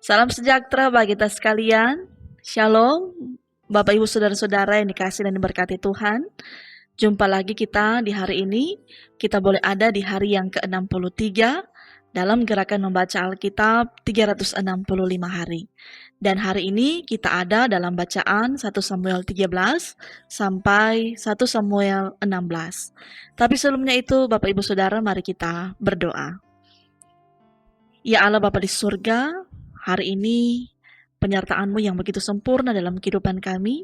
Salam sejahtera bagi kita sekalian. Shalom, Bapak Ibu Saudara-saudara yang dikasihi dan diberkati Tuhan. Jumpa lagi kita di hari ini. Kita boleh ada di hari yang ke-63 dalam gerakan membaca Alkitab 365 hari. Dan hari ini kita ada dalam bacaan 1 Samuel 13 sampai 1 Samuel 16. Tapi sebelumnya itu Bapak Ibu Saudara, mari kita berdoa. Ya Allah Bapa di surga, hari ini penyertaan-Mu yang begitu sempurna dalam kehidupan kami,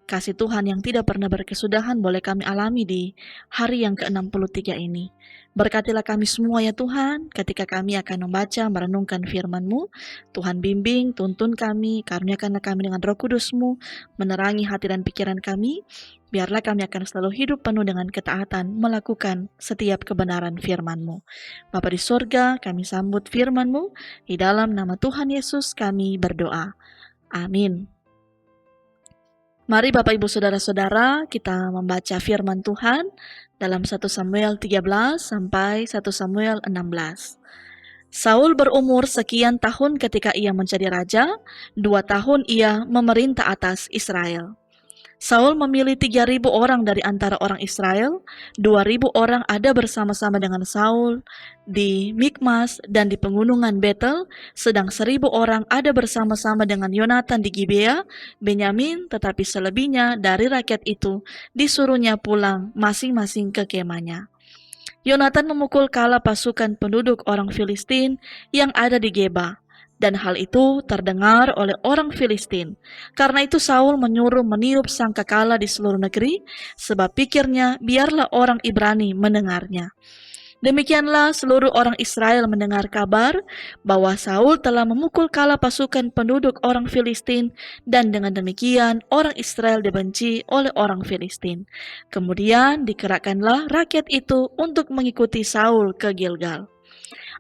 kasih Tuhan yang tidak pernah berkesudahan boleh kami alami di hari yang ke-63 ini. Berkatilah kami semua ya Tuhan, ketika kami akan membaca, merenungkan firman-Mu. Tuhan bimbing, tuntun kami, karuniakanlah kami dengan Roh Kudus-Mu, menerangi hati dan pikiran kami. Biarlah kami akan selalu hidup penuh dengan ketaatan, melakukan setiap kebenaran firman-Mu. Bapa di surga, kami sambut firman-Mu, di dalam nama Tuhan Yesus kami berdoa. Amin. Mari Bapak Ibu Saudara-saudara, kita membaca firman Tuhan dalam 1 Samuel 13 sampai 1 Samuel 16. Saul berumur sekian tahun ketika ia menjadi raja, 2 tahun ia memerintah atas Israel. Saul memilih 3.000 orang dari antara orang Israel, 2.000 orang ada bersama-sama dengan Saul di Mikmas dan di pegunungan Betel, sedang 1.000 orang ada bersama-sama dengan Yonatan di Gibea, Benyamin, tetapi selebihnya dari rakyat itu disuruhnya pulang masing-masing ke kemahnya. Yonatan memukul kala pasukan penduduk orang Filistin yang ada di Geba. Dan hal itu terdengar oleh orang Filistin. Karena itu Saul menyuruh meniup sangkakala di seluruh negeri, sebab pikirnya biarlah orang Ibrani mendengarnya. Demikianlah seluruh orang Israel mendengar kabar bahwa Saul telah memukul kala pasukan penduduk orang Filistin, dan dengan demikian orang Israel dibenci oleh orang Filistin. Kemudian dikerahkanlah rakyat itu untuk mengikuti Saul ke Gilgal.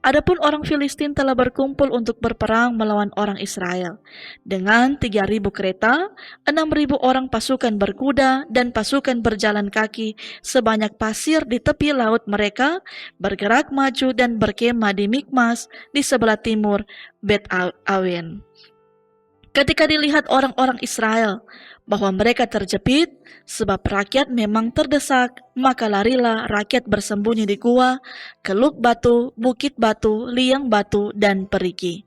Adapun orang Filistin telah berkumpul untuk berperang melawan orang Israel. Dengan 3.000 kereta, 6.000 orang pasukan berkuda, dan pasukan berjalan kaki sebanyak pasir di tepi laut mereka, bergerak maju dan berkemah di Mikmas di sebelah timur Bet Awen. Ketika dilihat orang-orang Israel bahwa mereka terjepit, sebab rakyat memang terdesak, maka larilah rakyat bersembunyi di gua, keluk batu, bukit batu, liang batu, dan perigi.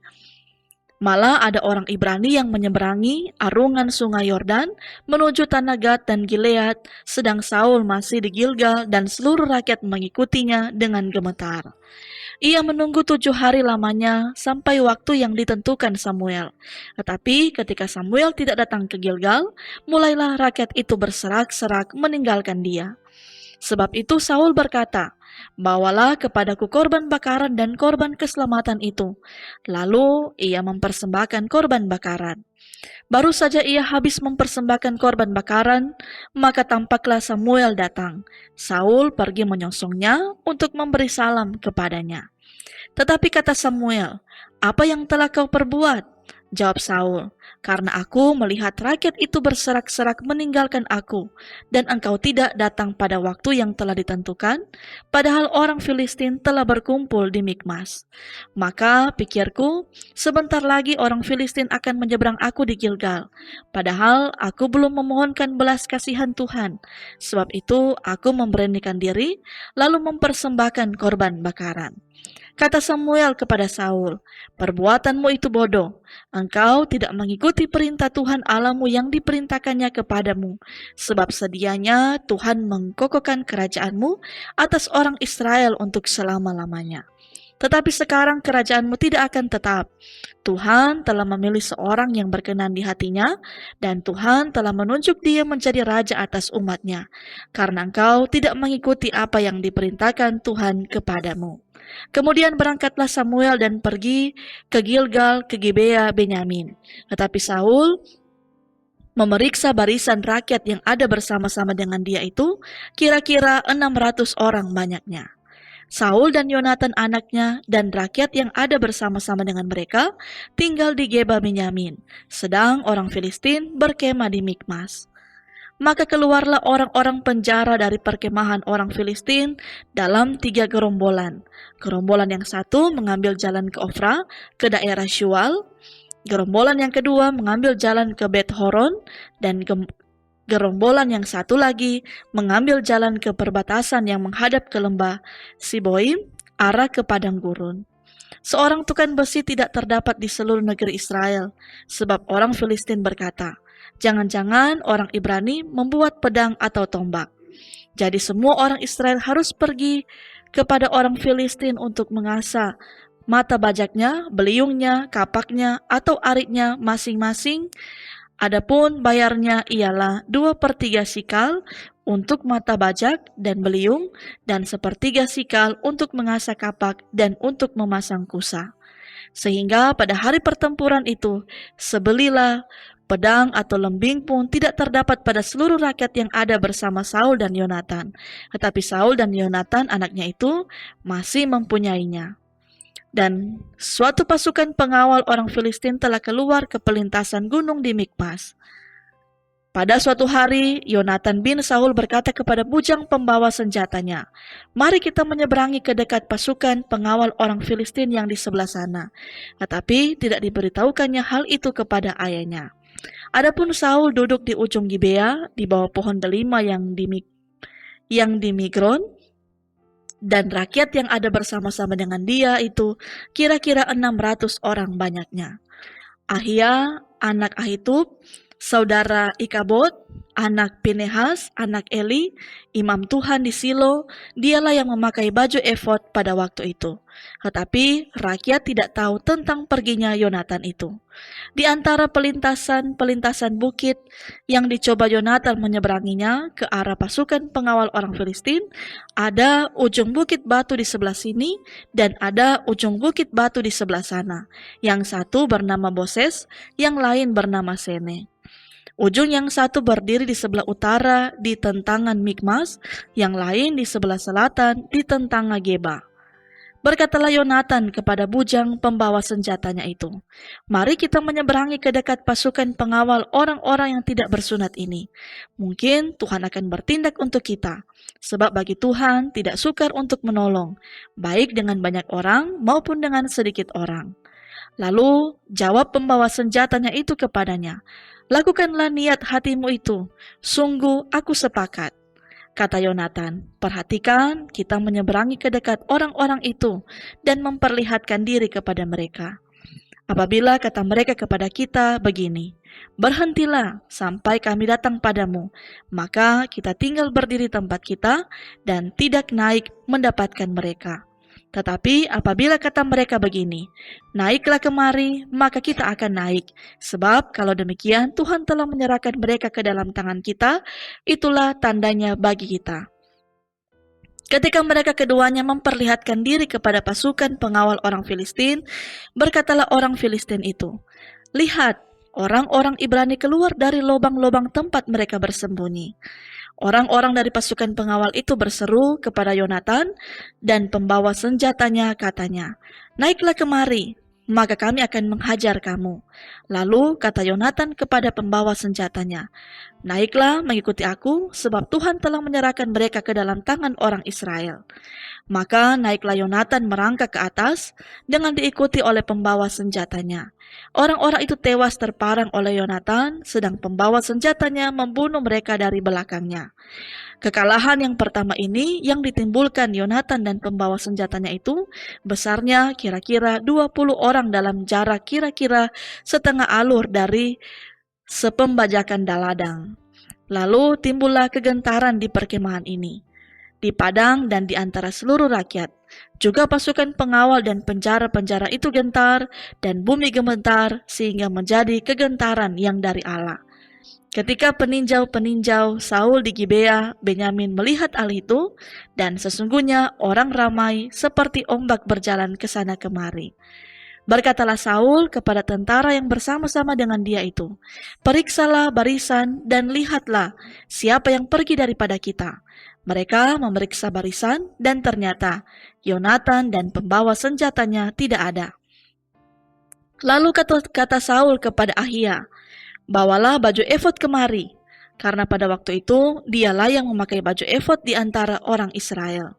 Malah ada orang Ibrani yang menyeberangi arungan sungai Yordan menuju tanah Gad dan Gilead, sedang Saul masih di Gilgal dan seluruh rakyat mengikutinya dengan gemetar. Ia menunggu 7 hari lamanya sampai waktu yang ditentukan Samuel. Tetapi ketika Samuel tidak datang ke Gilgal, mulailah rakyat itu berserak-serak meninggalkan dia. Sebab itu Saul berkata, "Bawalah kepadaku korban bakaran dan korban keselamatan itu." Lalu ia mempersembahkan korban bakaran. Baru saja ia habis mempersembahkan korban bakaran, maka tampaklah Samuel datang. Saul pergi menyongsongnya untuk memberi salam kepadanya. Tetapi kata Samuel, "Apa yang telah kau perbuat?" Jawab Saul, "Karena aku melihat rakyat itu berserak-serak meninggalkan aku, dan engkau tidak datang pada waktu yang telah ditentukan, padahal orang Filistin telah berkumpul di Mikmas. Maka pikirku, sebentar lagi orang Filistin akan menyeberang aku di Gilgal, padahal aku belum memohonkan belas kasihan Tuhan. Sebab itu aku memberanikan diri, lalu mempersembahkan korban bakaran." Kata Samuel kepada Saul, "Perbuatanmu itu bodoh. Engkau tidak mengikuti perintah Tuhan Allahmu yang diperintahkannya kepadamu, sebab sedianya Tuhan mengkokohkan kerajaanmu atas orang Israel untuk selama-lamanya. Tetapi sekarang kerajaanmu tidak akan tetap. Tuhan telah memilih seorang yang berkenan di hatinya, dan Tuhan telah menunjuk dia menjadi raja atas umatnya, karena engkau tidak mengikuti apa yang diperintahkan Tuhan kepadamu." Kemudian berangkatlah Samuel dan pergi ke Gilgal, ke Gibea Benyamin. Tetapi Saul memeriksa barisan rakyat yang ada bersama-sama dengan dia itu, kira-kira 600 orang banyaknya. Saul dan Yonatan anaknya dan rakyat yang ada bersama-sama dengan mereka tinggal di Geba Benyamin, sedang orang Filistin berkemah di Mikmas. Maka keluarlah orang-orang penjara dari perkemahan orang Filistin dalam 3 gerombolan. Gerombolan yang satu mengambil jalan ke Ofra, ke daerah Syual. Gerombolan yang kedua mengambil jalan ke Bet Horon, dan gerombolan yang satu lagi mengambil jalan ke perbatasan yang menghadap ke lembah Siboim, arah ke padang gurun. Seorang tukang besi tidak terdapat di seluruh negeri Israel, sebab orang Filistin berkata, jangan-jangan orang Ibrani membuat pedang atau tombak. Jadi semua orang Israel harus pergi kepada orang Filistin untuk mengasah mata bajaknya, beliungnya, kapaknya, atau aritnya masing-masing. Adapun bayarnya ialah 2/3 sikal untuk mata bajak dan beliung, dan 1/3 sikal untuk mengasah kapak dan untuk memasang kusa. Sehingga pada hari pertempuran itu, sebelilah pedang atau lembing pun tidak terdapat pada seluruh rakyat yang ada bersama Saul dan Yonatan. Tetapi Saul dan Yonatan anaknya itu masih mempunyainya. Dan suatu pasukan pengawal orang Filistin telah keluar ke pelintasan gunung di Mikmas. Pada suatu hari, Yonatan bin Saul berkata kepada bujang pembawa senjatanya, "Mari kita menyeberangi ke dekat pasukan pengawal orang Filistin yang di sebelah sana." Tetapi tidak diberitahukannya hal itu kepada ayahnya. Adapun Saul duduk di ujung Gibea, di bawah pohon delima yang di Migron, dan rakyat yang ada bersama-sama dengan dia itu kira-kira 600 orang banyaknya. Ahia, anak Ahitub, saudara Ikabod, anak Pinehas, anak Eli, imam Tuhan di Silo, dialah yang memakai baju efod pada waktu itu. Tetapi rakyat tidak tahu tentang perginya Yonatan itu. Di antara pelintasan-pelintasan bukit yang dicoba Yonatan menyeberanginya ke arah pasukan pengawal orang Filistin, ada ujung bukit batu di sebelah sini dan ada ujung bukit batu di sebelah sana. Yang satu bernama Boses, yang lain bernama Sene. Ujung yang satu berdiri di sebelah utara di tentangan Mikmas, yang lain di sebelah selatan di tentangan Geba. Berkatalah Yonatan kepada bujang pembawa senjatanya itu, "Mari kita menyeberangi ke dekat pasukan pengawal orang-orang yang tidak bersunat ini. Mungkin Tuhan akan bertindak untuk kita, sebab bagi Tuhan tidak sukar untuk menolong, baik dengan banyak orang maupun dengan sedikit orang." Lalu jawab pembawa senjatanya itu kepadanya, "Lakukanlah niat hatimu itu, sungguh aku sepakat." Kata Yonatan, "Perhatikan, kita menyeberangi ke dekat orang-orang itu dan memperlihatkan diri kepada mereka. Apabila kata mereka kepada kita begini, 'Berhentilah sampai kami datang padamu,' maka kita tinggal berdiri tempat kita dan tidak naik mendapatkan mereka. Tetapi apabila kata mereka begini, 'Naiklah kemari,' maka kita akan naik. Sebab kalau demikian Tuhan telah menyerahkan mereka ke dalam tangan kita, itulah tandanya bagi kita." Ketika mereka keduanya memperlihatkan diri kepada pasukan pengawal orang Filistin, berkatalah orang Filistin itu, "Lihat, orang-orang Ibrani keluar dari lubang-lubang tempat mereka bersembunyi." Orang-orang dari pasukan pengawal itu berseru kepada Yonatan dan pembawa senjatanya katanya, "Naiklah kemari, maka kami akan menghajar kamu." Lalu kata Yonatan kepada pembawa senjatanya, "Naiklah mengikuti aku, sebab Tuhan telah menyerahkan mereka ke dalam tangan orang Israel." Maka naiklah Yonatan merangkak ke atas dengan diikuti oleh pembawa senjatanya. Orang-orang itu tewas terparang oleh Yonatan, sedang pembawa senjatanya membunuh mereka dari belakangnya. Kekalahan yang pertama ini yang ditimbulkan Yonatan dan pembawa senjatanya itu besarnya kira-kira 20 orang dalam jarak kira-kira setengah alur dari sepembajakan ladang. Lalu timbullah kegentaran di perkemahan ini, di padang dan di antara seluruh rakyat. Juga pasukan pengawal dan penjara-penjara itu gentar, dan bumi gemetar, sehingga menjadi kegentaran yang dari Allah. Ketika peninjau-peninjau Saul di Gibea, Benyamin melihat hal itu, dan sesungguhnya orang ramai seperti ombak berjalan ke sana kemari. Berkatalah Saul kepada tentara yang bersama-sama dengan dia itu, "Periksalah barisan dan lihatlah siapa yang pergi daripada kita." Mereka memeriksa barisan dan ternyata Yonatan dan pembawa senjatanya tidak ada. Lalu kata Saul kepada Ahia, "Bawalah baju efod kemari," karena pada waktu itu dialah yang memakai baju efod di antara orang Israel.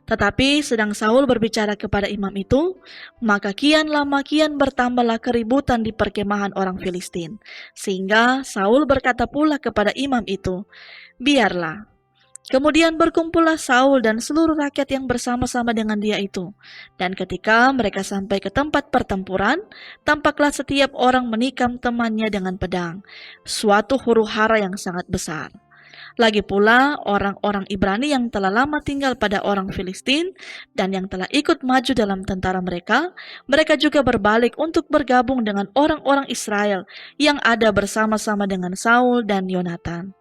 Tetapi sedang Saul berbicara kepada imam itu, maka kian lama kian bertambahlah keributan di perkemahan orang Filistin. Sehingga Saul berkata pula kepada imam itu, "Biarlah." Kemudian berkumpullah Saul dan seluruh rakyat yang bersama-sama dengan dia itu. Dan ketika mereka sampai ke tempat pertempuran, tampaklah setiap orang menikam temannya dengan pedang, suatu huru-hara yang sangat besar. Lagi pula orang-orang Ibrani yang telah lama tinggal pada orang Filistin dan yang telah ikut maju dalam tentara mereka, mereka juga berbalik untuk bergabung dengan orang-orang Israel yang ada bersama-sama dengan Saul dan Yonatan.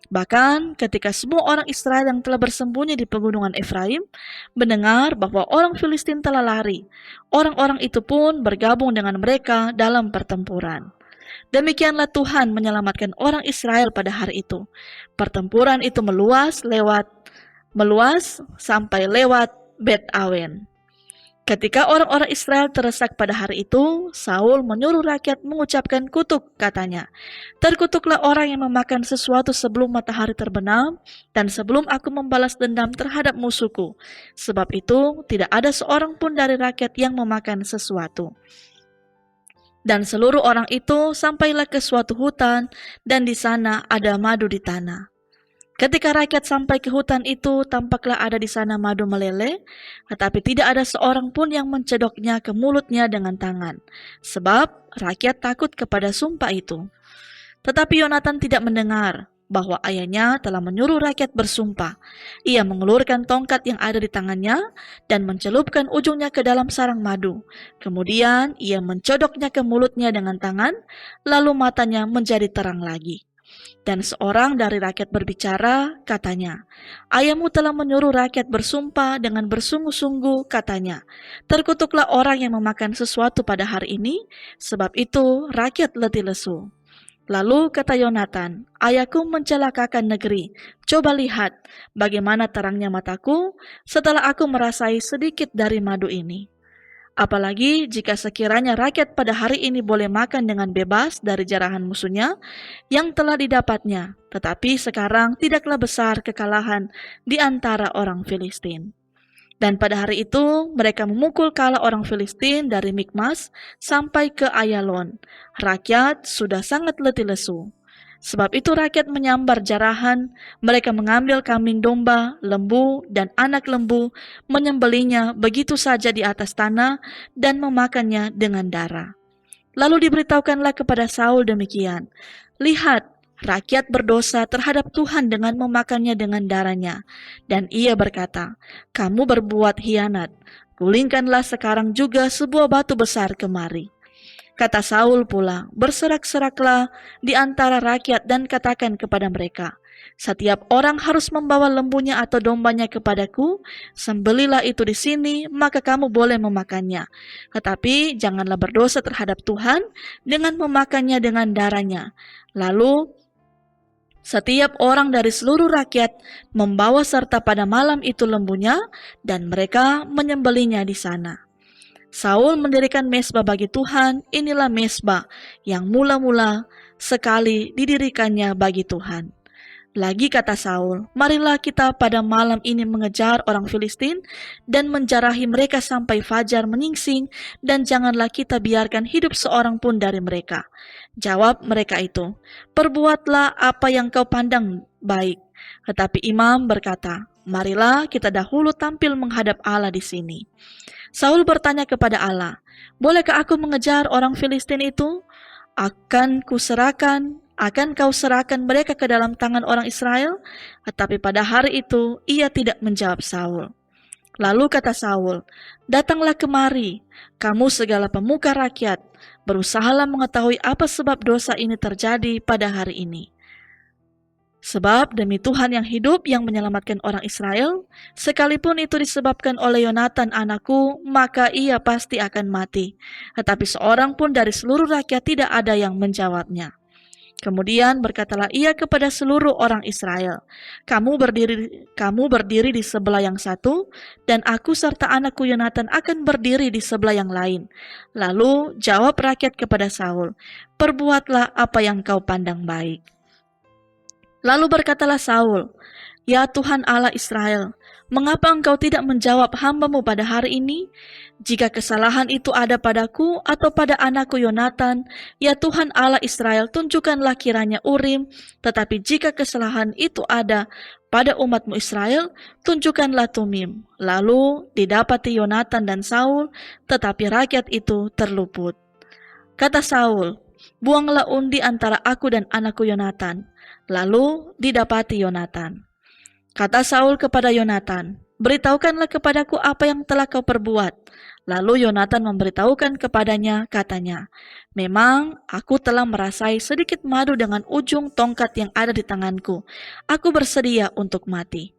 Bahkan ketika semua orang Israel yang telah bersembunyi di pegunungan Efraim mendengar bahwa orang Filistin telah lari, orang-orang itu pun bergabung dengan mereka dalam pertempuran. Demikianlah Tuhan menyelamatkan orang Israel pada hari itu. Pertempuran itu meluas sampai lewat Bet Awen. Ketika orang-orang Israel terdesak pada hari itu, Saul menyuruh rakyat mengucapkan kutuk, katanya, "Terkutuklah orang yang memakan sesuatu sebelum matahari terbenam, dan sebelum aku membalas dendam terhadap musuhku. Sebab itu, tidak ada seorang pun dari rakyat yang memakan sesuatu." Dan seluruh orang itu sampailah ke suatu hutan, dan di sana ada madu di tanah. Ketika rakyat sampai ke hutan itu, tampaklah ada di sana madu meleleh, tetapi tidak ada seorang pun yang mencedoknya ke mulutnya dengan tangan, sebab rakyat takut kepada sumpah itu. Tetapi Yonatan tidak mendengar bahwa ayahnya telah menyuruh rakyat bersumpah. Ia mengulurkan tongkat yang ada di tangannya dan mencelupkan ujungnya ke dalam sarang madu. Kemudian ia mencodoknya ke mulutnya dengan tangan, lalu matanya menjadi terang lagi. Dan seorang dari rakyat berbicara, katanya, "Ayahmu telah menyuruh rakyat bersumpah dengan bersungguh-sungguh," katanya, "terkutuklah orang yang memakan sesuatu pada hari ini, sebab itu rakyat letih lesu." Lalu kata Yonatan, "Ayahku mencelakakan negeri. Coba lihat bagaimana terangnya mataku setelah aku merasai sedikit dari madu ini. Apalagi jika sekiranya rakyat pada hari ini boleh makan dengan bebas dari jarahan musuhnya yang telah didapatnya, tetapi sekarang tidaklah besar kekalahan di antara orang Filistin." Dan pada hari itu mereka memukul kala orang Filistin dari Mikmas sampai ke Ayalon. Rakyat sudah sangat letih lesu. Sebab itu rakyat menyambar jarahan, mereka mengambil kambing domba, lembu, dan anak lembu, menyembelinya begitu saja di atas tanah, dan memakannya dengan darah. Lalu diberitahukanlah kepada Saul demikian, "Lihat, rakyat berdosa terhadap Tuhan dengan memakannya dengan darahnya." Dan ia berkata, "Kamu berbuat hianat, gulingkanlah sekarang juga sebuah batu besar kemari." Kata Saul pula, "Berserak-seraklah di antara rakyat dan katakan kepada mereka, setiap orang harus membawa lembunya atau dombanya kepadaku, sembelilah itu di sini, maka kamu boleh memakannya. Tetapi janganlah berdosa terhadap Tuhan dengan memakannya dengan darahnya." Lalu setiap orang dari seluruh rakyat membawa serta pada malam itu lembunya, dan mereka menyembelinya di sana. Saul mendirikan mezbah bagi Tuhan. Inilah mezbah yang mula-mula sekali didirikannya bagi Tuhan. Lagi kata Saul, "Marilah kita pada malam ini mengejar orang Filistin dan menjarahi mereka sampai fajar menyingsing, dan janganlah kita biarkan hidup seorang pun dari mereka." Jawab mereka itu, "Perbuatlah apa yang kau pandang baik." Tetapi imam berkata, "Marilah kita dahulu tampil menghadap Allah di sini." Saul bertanya kepada Allah, "Bolehkah aku mengejar orang Filistin itu? Akan kau serahkan mereka ke dalam tangan orang Israel?" Tetapi pada hari itu ia tidak menjawab Saul. Lalu kata Saul, "Datanglah kemari, kamu segala pemuka rakyat, berusahalah mengetahui apa sebab dosa ini terjadi pada hari ini. Sebab demi Tuhan yang hidup yang menyelamatkan orang Israel, sekalipun itu disebabkan oleh Yonatan anakku, maka ia pasti akan mati." Tetapi seorang pun dari seluruh rakyat tidak ada yang menjawabnya. Kemudian berkatalah ia kepada seluruh orang Israel, kamu berdiri di sebelah yang satu, dan aku serta anakku Yonatan akan berdiri di sebelah yang lain. Lalu jawab rakyat kepada Saul, perbuatlah apa yang kau pandang baik. Lalu berkatalah Saul, ya Tuhan Allah Israel, mengapa engkau tidak menjawab hamba-Mu pada hari ini? Jika kesalahan itu ada padaku atau pada anakku Yonatan, ya Tuhan Allah Israel, tunjukkanlah kiranya Urim. Tetapi jika kesalahan itu ada pada umat-Mu Israel, tunjukkanlah Tumim. Lalu didapati Yonatan dan Saul, tetapi rakyat itu terluput. Kata Saul, buanglah undi antara aku dan anakku Yonatan. Lalu didapati Yonatan. Kata Saul kepada Yonatan, beritahukanlah kepadaku apa yang telah kau perbuat. Lalu Yonatan memberitahukan kepadanya, katanya, memang aku telah merasai sedikit madu dengan ujung tongkat yang ada di tanganku. Aku bersedia untuk mati.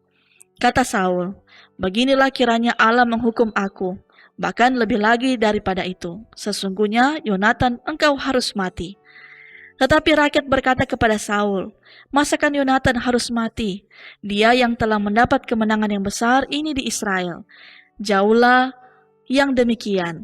Kata Saul, beginilah kiranya Allah menghukum aku, bahkan lebih lagi daripada itu. Sesungguhnya Yonatan engkau harus mati. Tetapi rakyat berkata kepada Saul, masakan Yonatan harus mati? Dia yang telah mendapat kemenangan yang besar ini di Israel. Jauhlah yang demikian.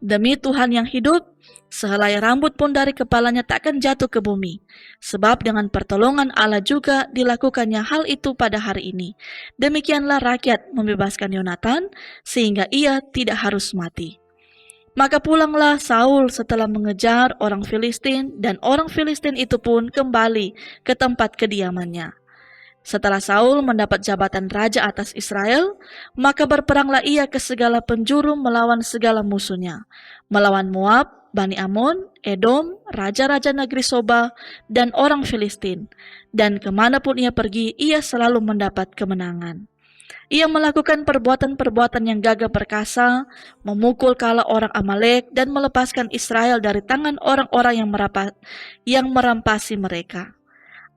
Demi Tuhan yang hidup, sehelai rambut pun dari kepalanya takkan jatuh ke bumi. Sebab dengan pertolongan Allah juga dilakukannya hal itu pada hari ini. Demikianlah rakyat membebaskan Yonatan, sehingga ia tidak harus mati. Maka pulanglah Saul setelah mengejar orang Filistin, dan orang Filistin itu pun kembali ke tempat kediamannya. Setelah Saul mendapat jabatan raja atas Israel, maka berperanglah ia ke segala penjuru melawan segala musuhnya, melawan Moab, Bani Amon, Edom, raja-raja negeri Soba, dan orang Filistin. Dan kemanapun ia pergi, ia selalu mendapat kemenangan. Ia melakukan perbuatan-perbuatan yang gagah perkasa, memukul kala orang Amalek, dan melepaskan Israel dari tangan orang-orang yang merampasi mereka.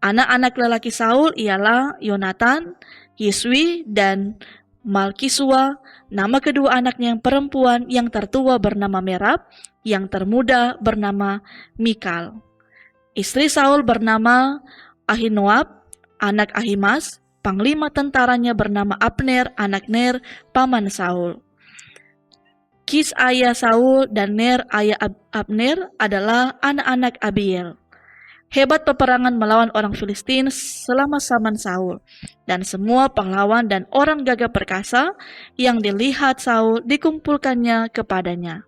Anak-anak lelaki Saul ialah Yonatan, Yiswi, dan Malkisua. Nama kedua anaknya yang perempuan, yang tertua bernama Merab, yang termuda bernama Mikal. Istri Saul bernama Ahinoam, anak Ahimas. Panglima tentaranya bernama Abner, anak Ner, paman Saul. Kis ayah Saul dan Ner ayah Abner adalah anak-anak Abiel. Hebat peperangan melawan orang Filistin selama zaman Saul, dan semua pahlawan dan orang gagah perkasa yang dilihat Saul dikumpulkannya kepadanya.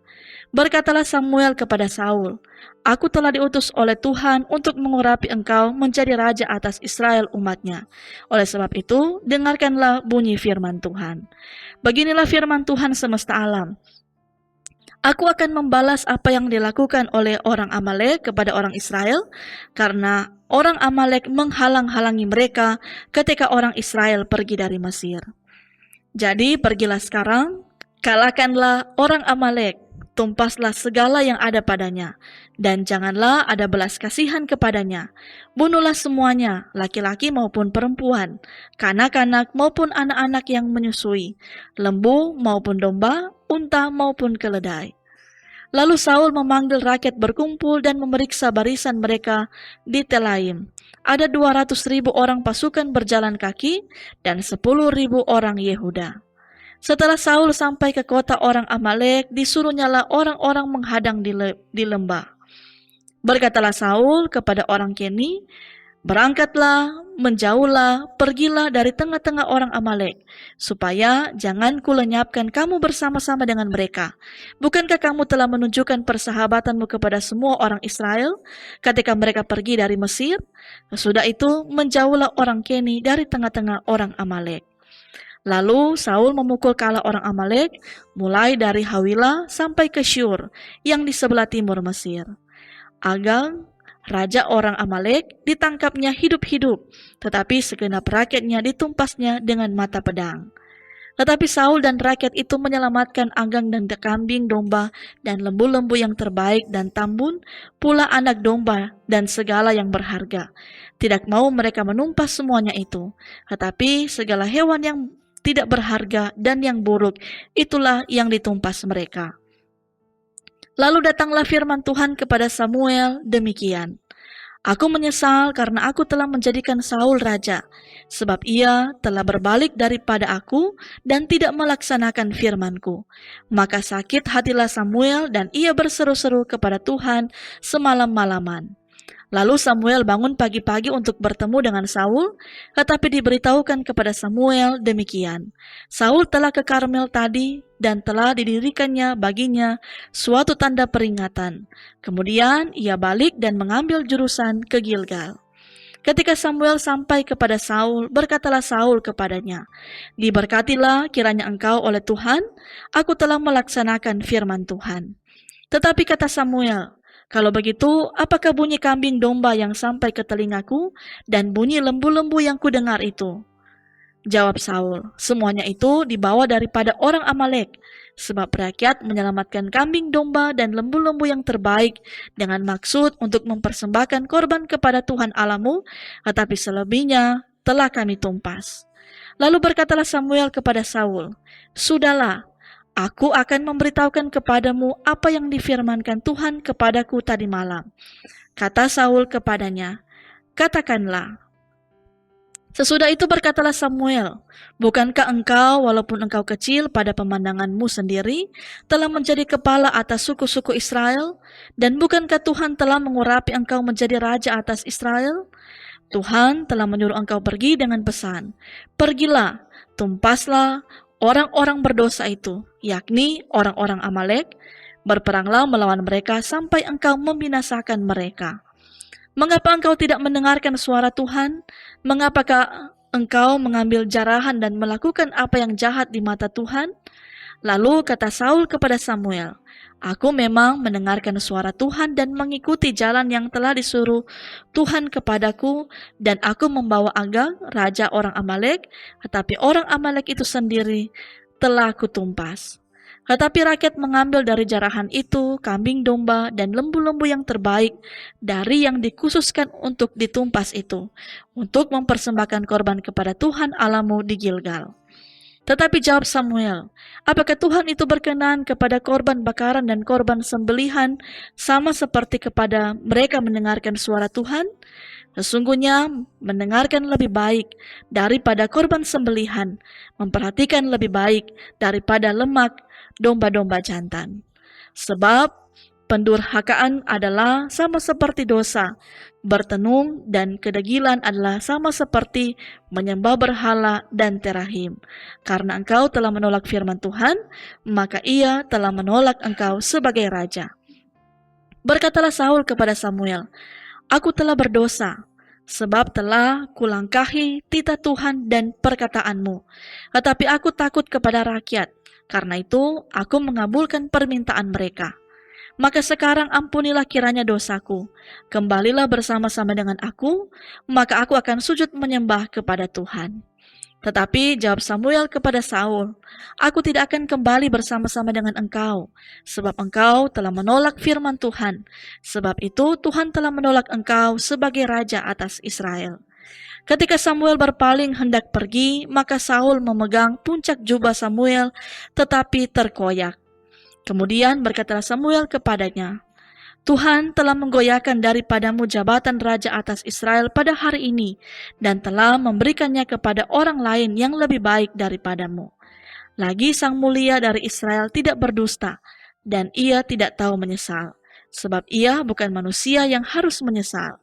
Berkatalah Samuel kepada Saul, aku telah diutus oleh Tuhan untuk mengurapi engkau menjadi raja atas Israel umatnya. Oleh sebab itu, dengarkanlah bunyi firman Tuhan. Beginilah firman Tuhan semesta alam. Aku akan membalas apa yang dilakukan oleh orang Amalek kepada orang Israel, karena orang Amalek menghalang-halangi mereka ketika orang Israel pergi dari Mesir. Jadi pergilah sekarang, kalahkanlah orang Amalek, tumpaslah segala yang ada padanya, dan janganlah ada belas kasihan kepadanya. Bunuhlah semuanya, laki-laki maupun perempuan, kanak-kanak maupun anak-anak yang menyusui, lembu maupun domba, unta maupun keledai. Lalu Saul memanggil rakyat berkumpul dan memeriksa barisan mereka di Telaim. Ada 200.000 orang pasukan berjalan kaki dan 10.000 orang Yehuda. Setelah Saul sampai ke kota orang Amalek, disuruhnyalah orang-orang menghadang di lembah. Berkatalah Saul kepada orang Keni, berangkatlah, menjauhlah, pergilah dari tengah-tengah orang Amalek, supaya jangan kulenyapkan kamu bersama-sama dengan mereka. Bukankah kamu telah menunjukkan persahabatanmu kepada semua orang Israel ketika mereka pergi dari Mesir? Sesudah itu, menjauhlah orang Keni dari tengah-tengah orang Amalek. Lalu Saul memukul kala orang Amalek, mulai dari Hawilah sampai ke Syur, yang di sebelah timur Mesir. Agag, raja orang Amalek, ditangkapnya hidup-hidup, tetapi segenap rakyatnya ditumpasnya dengan mata pedang. Tetapi Saul dan rakyat itu menyelamatkan Agag dan kambing domba dan lembu-lembu yang terbaik dan tambun, pula anak domba dan segala yang berharga. Tidak mau mereka menumpas semuanya itu, tetapi segala hewan yang tidak berharga dan yang buruk, itulah yang ditumpas mereka. Lalu datanglah firman Tuhan kepada Samuel demikian. Aku menyesal karena aku telah menjadikan Saul raja, sebab ia telah berbalik daripada aku dan tidak melaksanakan firman-Ku. Maka sakit hatilah Samuel dan ia berseru-seru kepada Tuhan semalam-malaman. Lalu Samuel bangun pagi-pagi untuk bertemu dengan Saul, tetapi diberitahukan kepada Samuel demikian. Saul telah ke Karmel tadi dan telah didirikannya baginya suatu tanda peringatan. Kemudian ia balik dan mengambil jurusan ke Gilgal. Ketika Samuel sampai kepada Saul, berkatalah Saul kepadanya, "Diberkatilah kiranya engkau oleh Tuhan, aku telah melaksanakan firman Tuhan." Tetapi kata Samuel, "Kalau begitu, apakah bunyi kambing domba yang sampai ke telingaku dan bunyi lembu-lembu yang kudengar itu?" Jawab Saul, "Semuanya itu dibawa daripada orang Amalek, sebab rakyat menyelamatkan kambing domba dan lembu-lembu yang terbaik dengan maksud untuk mempersembahkan korban kepada Tuhan Allahmu, tetapi selebihnya telah kami tumpas." Lalu berkatalah Samuel kepada Saul, "Sudahlah, aku akan memberitahukan kepadamu apa yang difirmankan Tuhan kepadaku tadi malam." Kata Saul kepadanya, "Katakanlah." Sesudah itu berkatalah Samuel, "Bukankah engkau, walaupun engkau kecil pada pemandanganmu sendiri, telah menjadi kepala atas suku-suku Israel? Dan bukankah Tuhan telah mengurapi engkau menjadi raja atas Israel? Tuhan telah menyuruh engkau pergi dengan pesan, 'Pergilah, tumpaslah orang-orang berdosa itu, yakni orang-orang Amalek, berperanglah melawan mereka sampai engkau membinasakan mereka.' Mengapa engkau tidak mendengarkan suara Tuhan? Mengapakah engkau mengambil jarahan dan melakukan apa yang jahat di mata Tuhan?" Lalu kata Saul kepada Samuel, "Aku memang mendengarkan suara Tuhan dan mengikuti jalan yang telah disuruh Tuhan kepadaku, dan aku membawa Agag, raja orang Amalek, tetapi orang Amalek itu sendiri telah kutumpas. Tetapi rakyat mengambil dari jarahan itu kambing domba dan lembu-lembu yang terbaik dari yang dikhususkan untuk ditumpas itu, untuk mempersembahkan korban kepada Tuhan Allahmu di Gilgal." Tetapi jawab Samuel, "Apakah Tuhan itu berkenan kepada korban bakaran dan korban sembelihan sama seperti kepada mereka mendengarkan suara Tuhan? Sesungguhnya mendengarkan lebih baik daripada korban sembelihan, memperhatikan lebih baik daripada lemak domba-domba jantan. Sebab pendurhakaan adalah sama seperti dosa, bertenung dan kedegilan adalah sama seperti menyembah berhala dan terahim. Karena engkau telah menolak firman Tuhan, maka ia telah menolak engkau sebagai raja." Berkatalah Saul kepada Samuel, "Aku telah berdosa, sebab telah kulangkahi titah Tuhan dan perkataanmu. Tetapi aku takut kepada rakyat, karena itu aku mengabulkan permintaan mereka. Maka sekarang ampunilah kiranya dosaku, kembalilah bersama-sama dengan aku, maka aku akan sujud menyembah kepada Tuhan." Tetapi jawab Samuel kepada Saul, "Aku tidak akan kembali bersama-sama dengan engkau, sebab engkau telah menolak firman Tuhan. Sebab itu Tuhan telah menolak engkau sebagai raja atas Israel." Ketika Samuel berpaling hendak pergi, maka Saul memegang puncak jubah Samuel, tetapi terkoyak. Kemudian berkatalah Samuel kepadanya, "Tuhan telah menggoyahkan daripadamu jabatan raja atas Israel pada hari ini, dan telah memberikannya kepada orang lain yang lebih baik daripadamu. Lagi Sang Mulia dari Israel tidak berdusta, dan ia tidak tahu menyesal, sebab ia bukan manusia yang harus menyesal."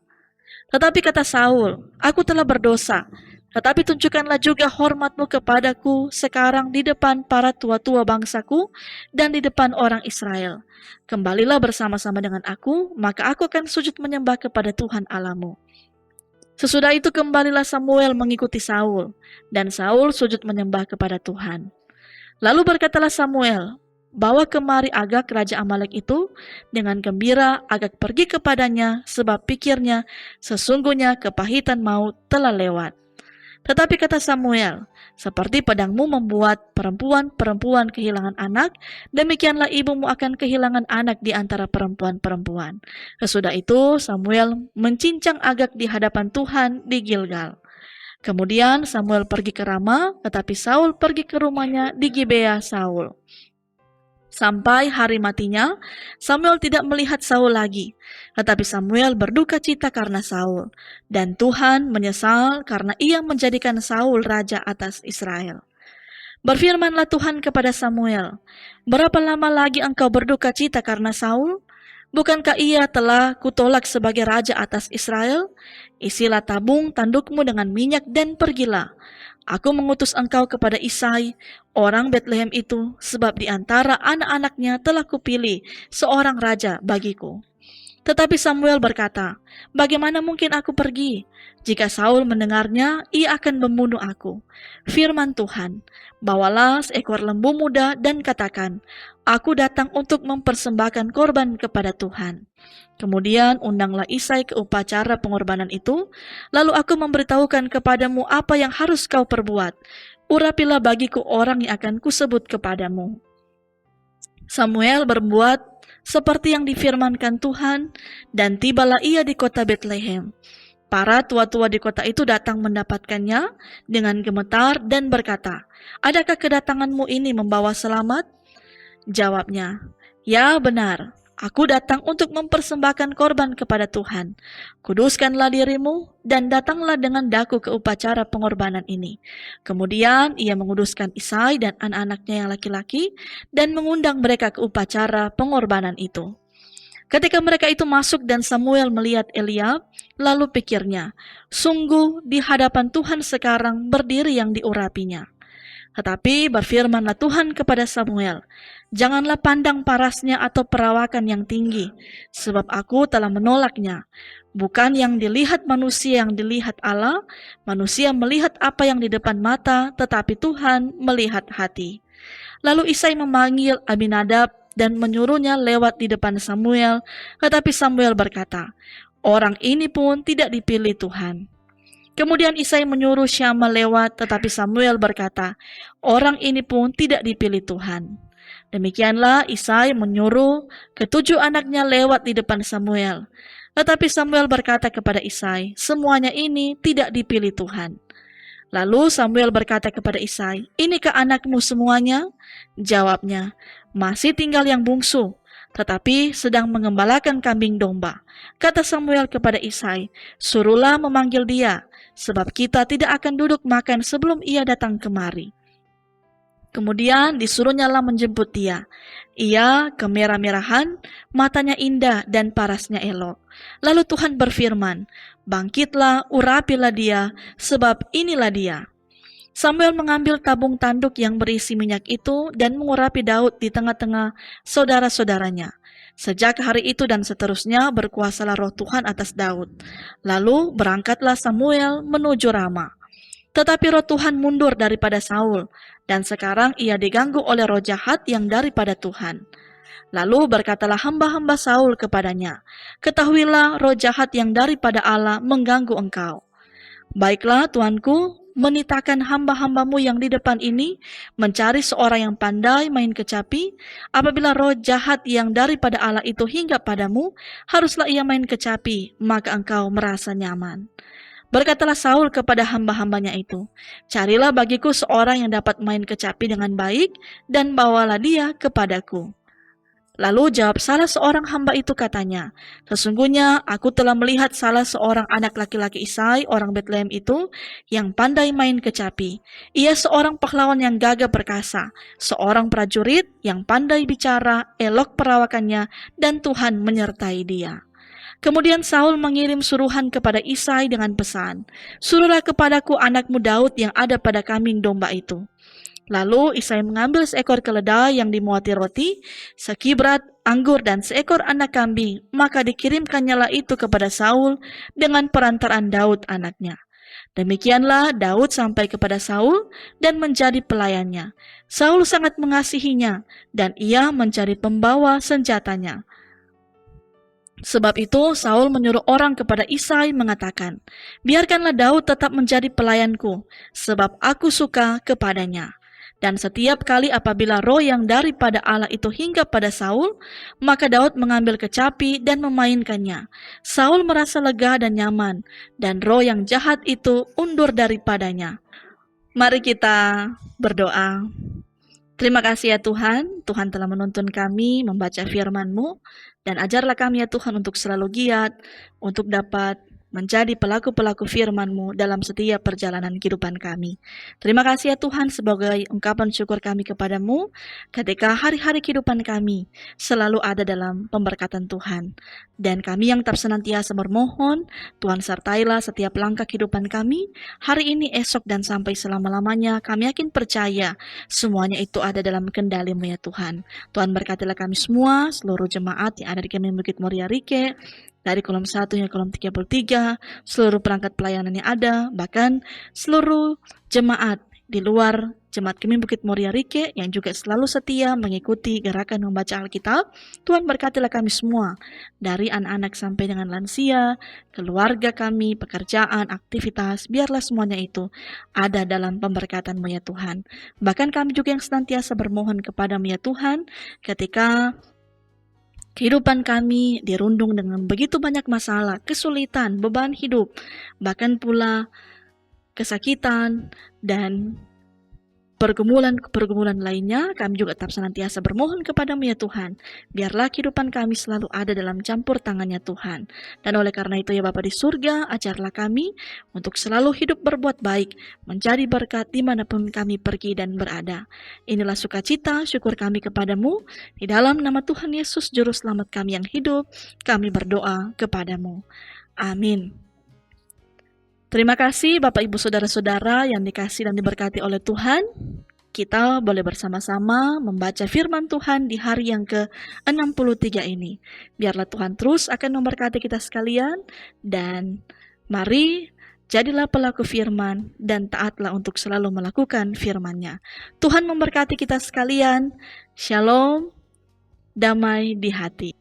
Tetapi kata Saul, "Aku telah berdosa, tetapi tunjukkanlah juga hormatmu kepadaku sekarang di depan para tua-tua bangsaku dan di depan orang Israel. Kembalilah bersama-sama dengan aku, maka aku akan sujud menyembah kepada Tuhan Allahmu." Sesudah itu kembalilah Samuel mengikuti Saul, dan Saul sujud menyembah kepada Tuhan. Lalu berkatalah Samuel, "Bawa kemari Agag raja Amalek itu." Dengan gembira Agag pergi kepadanya, sebab pikirnya, sesungguhnya kepahitan maut telah lewat. Tetapi kata Samuel, "Seperti pedangmu membuat perempuan-perempuan kehilangan anak, demikianlah ibumu akan kehilangan anak di antara perempuan-perempuan." Sesudah itu Samuel mencincang Agag di hadapan Tuhan di Gilgal. Kemudian Samuel pergi ke Rama, tetapi Saul pergi ke rumahnya di Gibea Saul. Sampai hari matinya, Samuel tidak melihat Saul lagi, tetapi Samuel berduka cita karena Saul, dan Tuhan menyesal karena ia menjadikan Saul raja atas Israel. Berfirmanlah Tuhan kepada Samuel, "Berapa lama lagi engkau berduka cita karena Saul? Bukankah ia telah kutolak sebagai raja atas Israel? Isilah tabung tandukmu dengan minyak dan pergilah. Aku mengutus engkau kepada Isai, orang Betlehem itu, sebab di antara anak-anaknya telah kupilih seorang raja bagiku." Tetapi Samuel berkata, "Bagaimana mungkin aku pergi? Jika Saul mendengarnya, ia akan membunuh aku." Firman Tuhan, "Bawalah seekor lembu muda dan katakan, aku datang untuk mempersembahkan korban kepada Tuhan." Kemudian undanglah Isai ke upacara pengorbanan itu, lalu aku memberitahukan kepadamu apa yang harus kau perbuat. Urapilah bagiku orang yang akan kusebut kepadamu. Samuel berbuat seperti yang difirmankan Tuhan, dan tibalah ia di kota Betlehem. Para tua-tua di kota itu datang mendapatkannya dengan gemetar dan berkata, "Adakah kedatanganmu ini membawa selamat?" Jawabnya, "Ya benar, aku datang untuk mempersembahkan korban kepada Tuhan. Kuduskanlah dirimu dan datanglah dengan daku ke upacara pengorbanan ini." Kemudian ia menguduskan Isai dan anak-anaknya yang laki-laki dan mengundang mereka ke upacara pengorbanan itu. Ketika mereka itu masuk dan Samuel melihat Eliab, lalu pikirnya, "Sungguh di hadapan Tuhan sekarang berdiri yang diurapinya." Tetapi berfirmanlah Tuhan kepada Samuel, "Janganlah pandang parasnya atau perawakan yang tinggi, sebab aku telah menolaknya. Bukan yang dilihat manusia yang dilihat Allah, manusia melihat apa yang di depan mata, tetapi Tuhan melihat hati." Lalu Isai memanggil Abinadab dan menyuruhnya lewat di depan Samuel, tetapi Samuel berkata, "Orang ini pun tidak dipilih Tuhan." Kemudian Isai menyuruh Syama lewat, tetapi Samuel berkata, "Orang ini pun tidak dipilih Tuhan." Demikianlah Isai menyuruh ketujuh anaknya lewat di depan Samuel. Tetapi Samuel berkata kepada Isai, "Semuanya ini tidak dipilih Tuhan." Lalu Samuel berkata kepada Isai, "Inikah anakmu semuanya?" Jawabnya, "Masih tinggal yang bungsu, tetapi sedang mengembalakan kambing domba." Kata Samuel kepada Isai, "Suruhlah memanggil dia, sebab kita tidak akan duduk makan sebelum ia datang kemari." Kemudian disuruhnyalah menjemput dia. Ia kemerah-merahan, matanya indah dan parasnya elok. Lalu Tuhan berfirman, "Bangkitlah, urapilah dia, sebab inilah dia." Samuel mengambil tabung tanduk yang berisi minyak itu dan mengurapi Daud di tengah-tengah saudara-saudaranya. Sejak hari itu dan seterusnya berkuasalah roh Tuhan atas Daud. Lalu berangkatlah Samuel menuju Rama. Tetapi roh Tuhan mundur daripada Saul, dan sekarang ia diganggu oleh roh jahat yang daripada Tuhan. Lalu berkatalah hamba-hamba Saul kepadanya, "Ketahuilah roh jahat yang daripada Allah mengganggu engkau. Baiklah tuanku, menitahkan hamba-hambamu yang di depan ini mencari seorang yang pandai main kecapi. Apabila roh jahat yang daripada Allah itu hinggap padamu, haruslah ia main kecapi, maka engkau merasa nyaman." Berkatalah Saul kepada hamba-hambanya itu, "Carilah bagiku seorang yang dapat main kecapi dengan baik, dan bawalah dia kepadaku." Lalu jawab salah seorang hamba itu katanya, "Sesungguhnya aku telah melihat salah seorang anak laki-laki Isai, orang Betlehem itu, yang pandai main kecapi. Ia seorang pahlawan yang gagah perkasa, seorang prajurit yang pandai bicara, elok perawakannya, dan Tuhan menyertai dia." Kemudian Saul mengirim suruhan kepada Isai dengan pesan, "Suruhlah kepadaku anakmu Daud yang ada pada kambing domba itu." Lalu Isai mengambil seekor keledai yang dimuati roti, sekibrat anggur dan seekor anak kambing, maka dikirimkannyalah itu kepada Saul dengan perantaraan Daud anaknya. Demikianlah Daud sampai kepada Saul dan menjadi pelayannya. Saul sangat mengasihinya dan ia mencari pembawa senjatanya. Sebab itu Saul menyuruh orang kepada Isai mengatakan, "Biarkanlah Daud tetap menjadi pelayanku, sebab aku suka kepadanya." Dan setiap kali apabila roh yang daripada Allah itu hinggap pada Saul, maka Daud mengambil kecapi dan memainkannya. Saul merasa lega dan nyaman, dan roh yang jahat itu undur daripadanya. Mari kita berdoa. Terima kasih ya Tuhan, Tuhan telah menuntun kami membaca firman-Mu, dan ajarlah kami ya Tuhan untuk selalu giat, untuk dapat menjadi pelaku-pelaku firman-Mu dalam setiap perjalanan kehidupan kami. Terima kasih ya Tuhan sebagai ungkapan syukur kami kepadamu, ketika hari-hari kehidupan kami selalu ada dalam pemberkatan Tuhan. Dan kami yang tetap senantiasa bermohon, Tuhan sertailah setiap langkah kehidupan kami, hari ini, esok, dan sampai selama-lamanya. Kami yakin percaya semuanya itu ada dalam kendali-Mu ya Tuhan. Tuhan berkatilah kami semua, seluruh jemaat yang ada di Kemim Bukit Muria Rike, dari kolom 1 hingga kolom 33, seluruh perangkat pelayanan yang ada, bahkan seluruh jemaat di luar Jemaat Kemim Bukit Muria Rike yang juga selalu setia mengikuti gerakan membaca Alkitab. Tuhan berkatilah kami semua, dari anak-anak sampai dengan lansia, keluarga kami, pekerjaan, aktivitas, biarlah semuanya itu ada dalam pemberkatan-Mu ya Tuhan. Bahkan kami juga yang senantiasa bermohon kepada-Mu ya Tuhan, ketika kehidupan kami dirundung dengan begitu banyak masalah, kesulitan, beban hidup, bahkan pula kesakitan, dan pergumulan-pergumulan lainnya, kami juga tetap senantiasa bermohon kepada-Mu ya Tuhan. Biarlah kehidupan kami selalu ada dalam campur tangan-Nya Tuhan. Dan oleh karena itu ya Bapa di surga, ajarlah kami untuk selalu hidup berbuat baik, menjadi berkat dimanapun kami pergi dan berada. Inilah sukacita, syukur kami kepada-Mu. Di dalam nama Tuhan Yesus, Juru Selamat kami yang hidup, kami berdoa kepada-Mu. Amin. Terima kasih Bapak Ibu Saudara-saudara yang dikasih dan diberkati oleh Tuhan. Kita boleh bersama-sama membaca firman Tuhan di hari yang ke-63 ini. Biarlah Tuhan terus akan memberkati kita sekalian, dan mari jadilah pelaku firman dan taatlah untuk selalu melakukan firman-Nya. Tuhan memberkati kita sekalian. Shalom, damai di hati.